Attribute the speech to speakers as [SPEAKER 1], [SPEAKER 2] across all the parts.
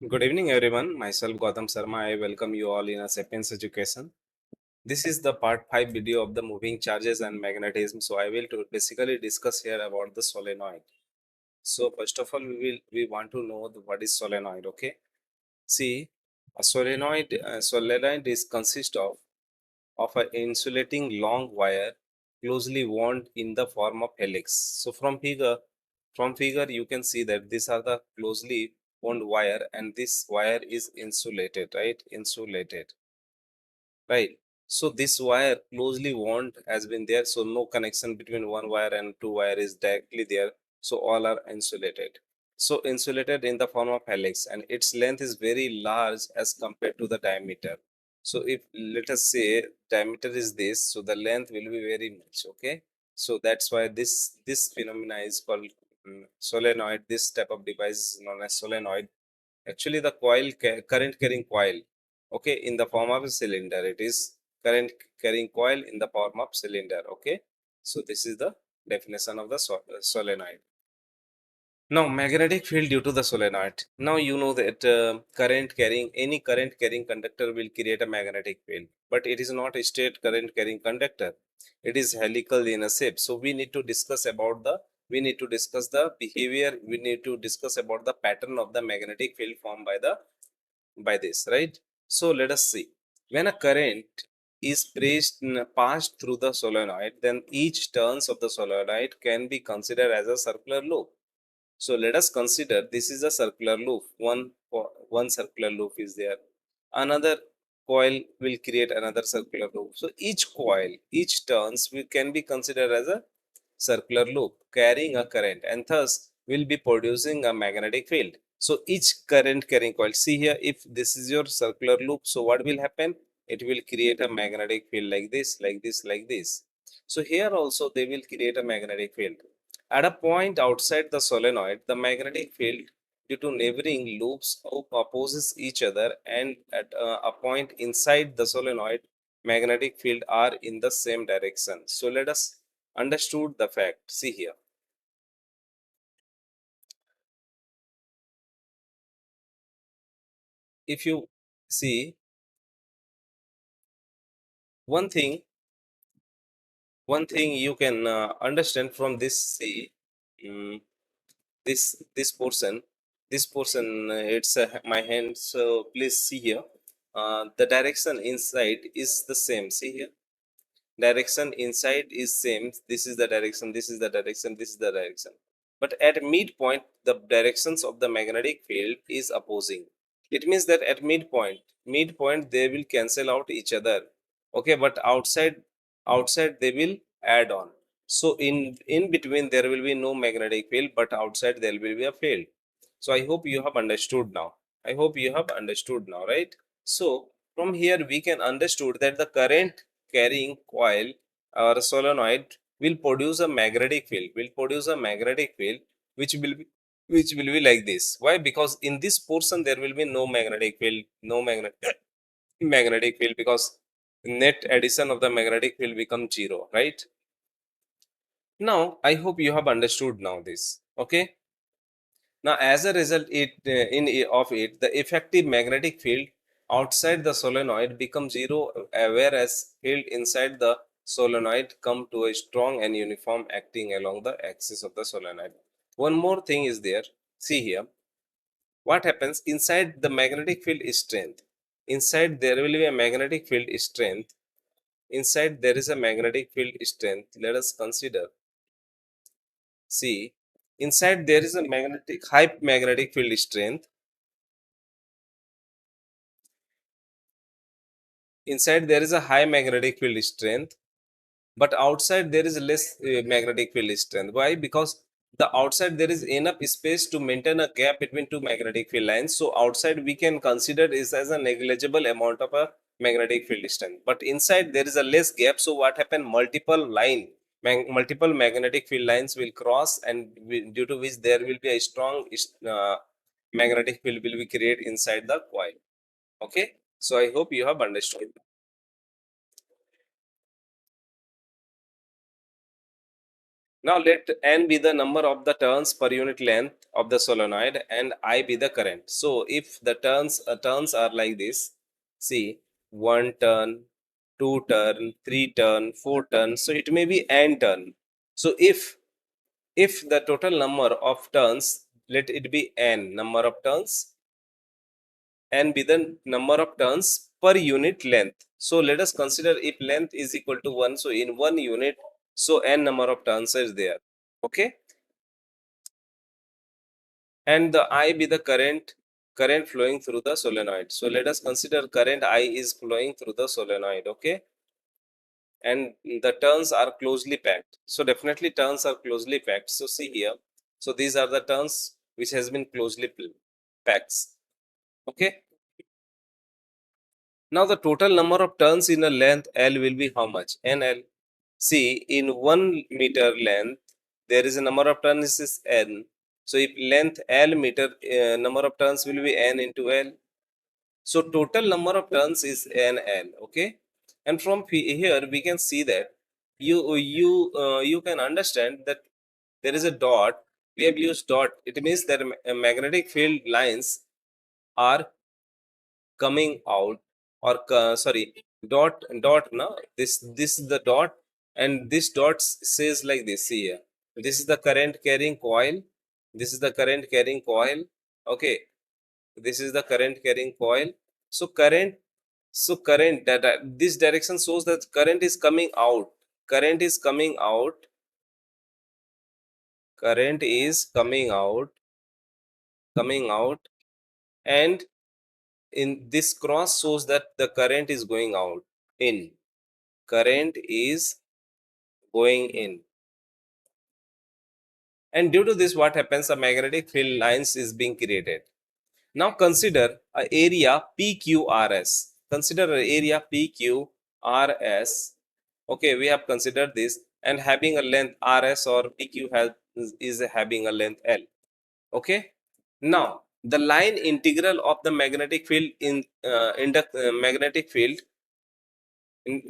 [SPEAKER 1] Good evening, everyone. Myself Gautam Sharma. I welcome you all in a Sapience Education. This is the part 5 video of the moving charges and magnetism. So I will basically discuss here about the solenoid. So first of all, we want to know what is solenoid. Okay. See, a solenoid is consist of an insulating long wire closely wound in the form of helix. So from figure you can see that these are the closely wound wire and this wire is insulated, right? Insulated, right? So this wire closely wound has been there, so no connection between one wire and two wire is directly there. So all are insulated. So insulated in the form of helix and its length is very large as compared to the diameter. So if let us say diameter is this, so the length will be very much, okay? So that's why this phenomena is called solenoid. This type of device is known as solenoid. Actually, the current carrying coil, okay, in the form of a cylinder. It is current carrying coil in the form of cylinder, okay. So this is the definition of the solenoid. Now, magnetic field due to the solenoid. Now you know that any current carrying conductor will create a magnetic field, but it is not a straight current carrying conductor. It is helical in a shape. So we need to discuss the behavior. We need to discuss about the pattern of the magnetic field formed by this, right? So let us see. When a current is passed through the solenoid, then each turns of the solenoid can be considered as a circular loop. So let us consider this is a circular loop. One circular loop is there. Another coil will create another circular loop. So each coil, each turns can be considered as a circular loop carrying a current and thus will be producing a magnetic field. So each current carrying coil, see here, if this is your circular loop, so what will happen? It will create a magnetic field like this, like this, like this. So here also they will create a magnetic field. At a point outside the solenoid, the magnetic field due to neighboring loops opposes each other, and at a point inside the solenoid, magnetic field are in the same direction. So let us understood the fact. See here. If you see one thing, one thing you can understand from this. See, mm, this portion, it's my hand. So please see here. The direction inside is the same. See here, direction inside is same. This is the direction, this is the direction, this is the direction, but at midpoint the directions of the magnetic field is opposing. It means that at midpoint they will cancel out each other, okay, but outside they will add on. So in between there will be no magnetic field, but outside there will be a field. So I hope you have understood now. I hope you have understood now, right? So from here we can understood that the current carrying coil or solenoid will produce a magnetic field, which will be like this. Why? Because in this portion there will be no magnetic field, no magnetic field, because net addition of the magnetic field become zero, right? Now I hope you have understood now this, okay. Now, as a result, of it, the effective magnetic field outside the solenoid becomes zero, whereas field inside the solenoid come to a strong and uniform acting along the axis of the solenoid. One more thing is there. See here, what happens inside the magnetic field is strength. Inside there will be a magnetic field strength. Inside there is a magnetic field strength. Let us consider. See, inside there is a high magnetic field strength. Inside there is a high magnetic field strength, but outside there is less magnetic field strength. Why? Because the outside there is enough space to maintain a gap between two magnetic field lines. So outside we can consider is as a negligible amount of a magnetic field strength, but inside there is a less gap. So what happened? Multiple magnetic field lines will cross, and due to which there will be a strong uh, magnetic field will be created inside the coil. Okay, so I hope you have understood. Now let n be the number of the turns per unit length of the solenoid and I be the current. So if the turns are like this, see, one turn, two turn, three turn, four turn. So it may be n turn. So if the total number of turns, let it be n number of turns, and be the number of turns per unit length. So let us consider if length is equal to 1, so in 1 unit, so n number of turns is there. Okay, and the I be the current flowing through the solenoid. So let us consider current I is flowing through the solenoid. Okay, and the turns are closely packed. So definitely turns are closely packed. So see here, so these are the turns which has been closely packed. Okay, now the total number of turns in a length L will be how much? NL. See, in 1 meter length, there is a number of turns is N. So if length L meter, number of turns will be N into L. So total number of turns is NL. Okay, and from here we can see that you can understand that there is a dot. We have used dot. It means that magnetic field lines are coming out, or sorry, dot now, this is the dot, and this dot says like this. See here, this is the current carrying coil, this is the current carrying coil. Okay, this is the current carrying coil. So current that this direction shows that current is coming out, current is coming out, current is coming out, and in this cross shows that the current is going out, in, current is going in, and due to this what happens, a magnetic field lines is being created. Now consider a area PQRS. Consider an area PQRS. Okay, we have considered this, and having a length RS, or PQ has is having a length L. Okay, now the line integral of the magnetic field in the magnetic field in,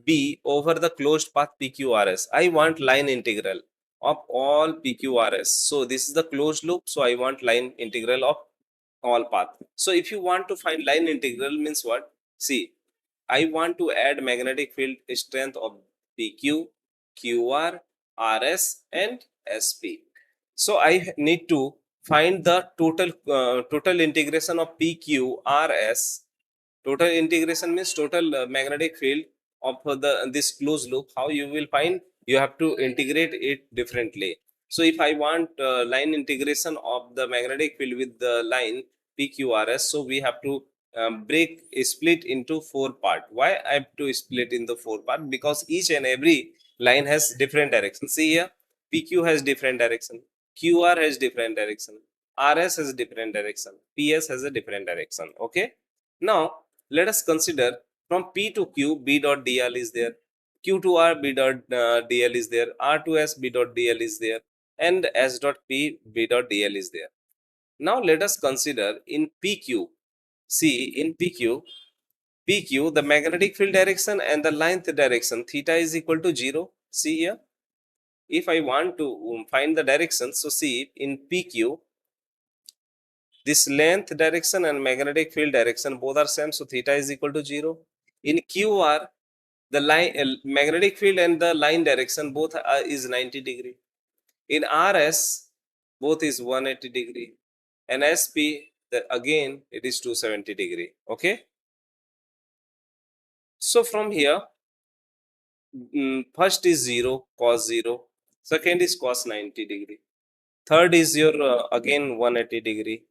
[SPEAKER 1] B over the closed path PQRS. I want line integral of all PQRS. So this is the closed loop. So I want line integral of all path. So if you want to find line integral means what? See, I want to add magnetic field strength of PQ, QR, RS and SP. So I need to find the total integration of PQ, RS. Total integration means total magnetic field of the this closed loop. How you will find? You have to integrate it differently. So if I want line integration of the magnetic field with the line PQRS, so we have to split into 4 parts. Why I have to split into 4 parts? Because each and every line has different direction. See here, PQ has different direction, QR has different direction, RS has different direction, PS has a different direction. Okay, now let us consider from P to Q, B dot dl is there, Q to R, B dot dl is there, R to S, B dot dl is there, and S dot P, B dot dl is there. Now let us consider in PQ. See, in PQ, the magnetic field direction and the length direction, theta is equal to 0. See here, if I want to find the direction, so see in PQ, this length direction and magnetic field direction both are same, so theta is equal to 0. In QR, the line magnetic field and the line direction both is 90 degree. In RS, both is 180 degree, and SP, again it is 270 degree. Okay, so from here, first is 0 cos 0, second is cos 90 degree, third is your again 180 degree,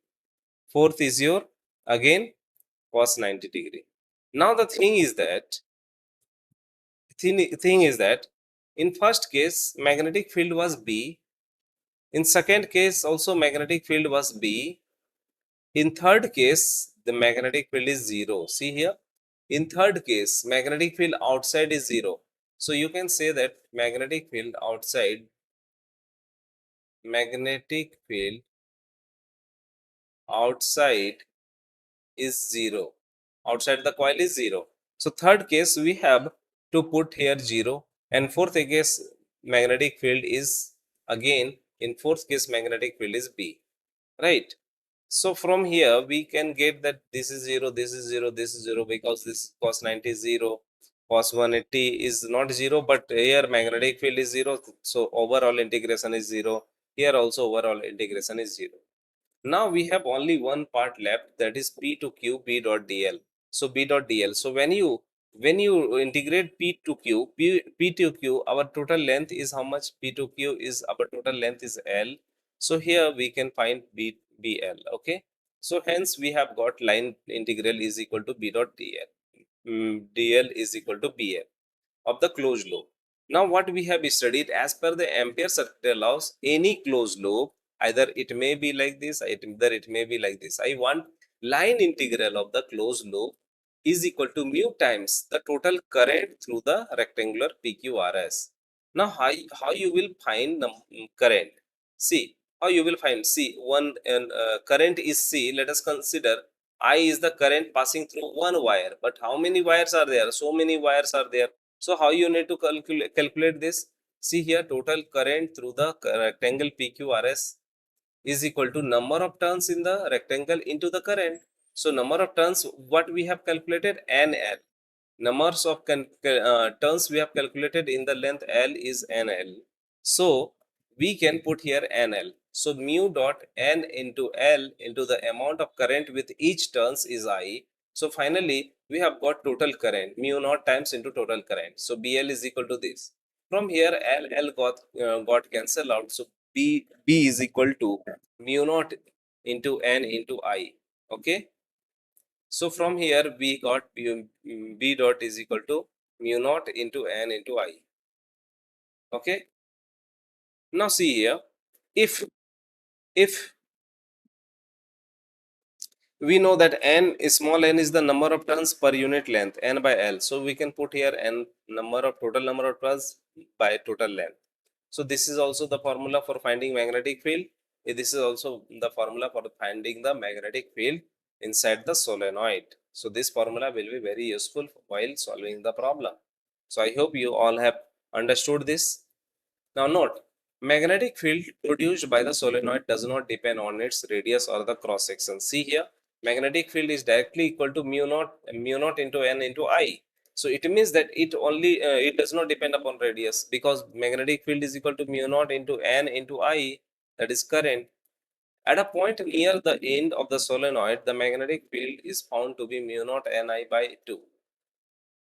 [SPEAKER 1] fourth is your again cos 90 degree. Now the thing is that in first case magnetic field was B, in second case also magnetic field was B, in third case the magnetic field is 0. See here, in third case magnetic field outside is 0. So you can say that magnetic field outside is 0, outside the coil is 0. So third case we have to put here 0, and fourth case magnetic field is, again in fourth case magnetic field is B, right? So from here we can get that this is 0, this is 0, this is 0, because this cos 90 is 0, cos 180 is not 0, but here magnetic field is 0, so overall integration is 0. Here also overall integration is 0. Now we have only one part left, that is P to Q B dot dl. So B dot dl. So when you integrate P to Q, P to Q, our total length is how much? P to Q is our total length is L. So here we can find BL. Okay. So hence we have got line integral is equal to B dot dl. DL is equal to BL of the closed loop. Now, what we have studied, as per the Ampere circular laws, any closed loop, either it may be like this, either it may be like this. I want line integral of the closed loop is equal to mu times the total current through the rectangular PQRS. Now, how you will find the current? See, how you will find? See, one current is C. Let us consider I is the current passing through one wire. But how many wires are there? So many wires are there. So how you need to calculate this? See here, total current through the rectangle PQRS is equal to number of turns in the rectangle into the current. So number of turns, what we have calculated? NL. Numbers of turns we have calculated in the length L is NL. So we can put here NL. So mu dot N into L into the amount of current with each turns is I. So finally we have got total current mu naught times into total current. So BL is equal to this. From here L got cancelled out. So B is equal to mu naught into N into I. Okay. So from here we got B dot is equal to mu naught into N into I. Okay. Now see here, if if we know that n is small n is the number of turns per unit length, n by L. So we can put here n total number of turns by total length. So this is also the formula for finding magnetic field. This is also the formula for finding the magnetic field inside the solenoid. So this formula will be very useful while solving the problem. So I hope you all have understood this. Now note, magnetic field produced by the solenoid does not depend on its radius or the cross section. See here, magnetic field is directly equal to mu naught into N into I. So it means that it does not depend upon radius, because magnetic field is equal to mu naught into N into I, that is current. At a point near the end of the solenoid, the magnetic field is found to be mu naught Ni by 2.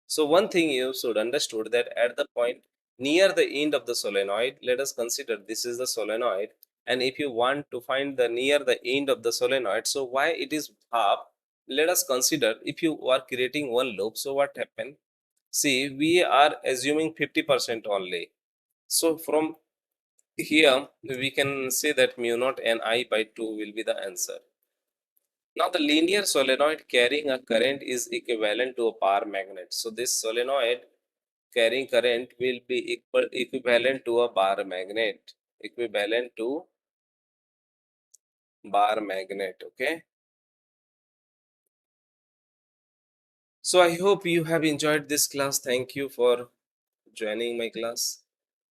[SPEAKER 1] So one thing you should understood, that at the point near the end of the solenoid, let us consider this is the solenoid, and if you want to find the near the end of the solenoid, so why it is half? Let us consider if you are creating one loop, so what happened? See, we are assuming 50% only. So from here we can say that mu naught Ni by 2 will be the answer. Now the linear solenoid carrying a current is equivalent to a bar magnet. So this solenoid carrying current will be equivalent to a bar magnet. Equivalent to bar magnet. Okay. So I hope you have enjoyed this class. Thank you for joining my class.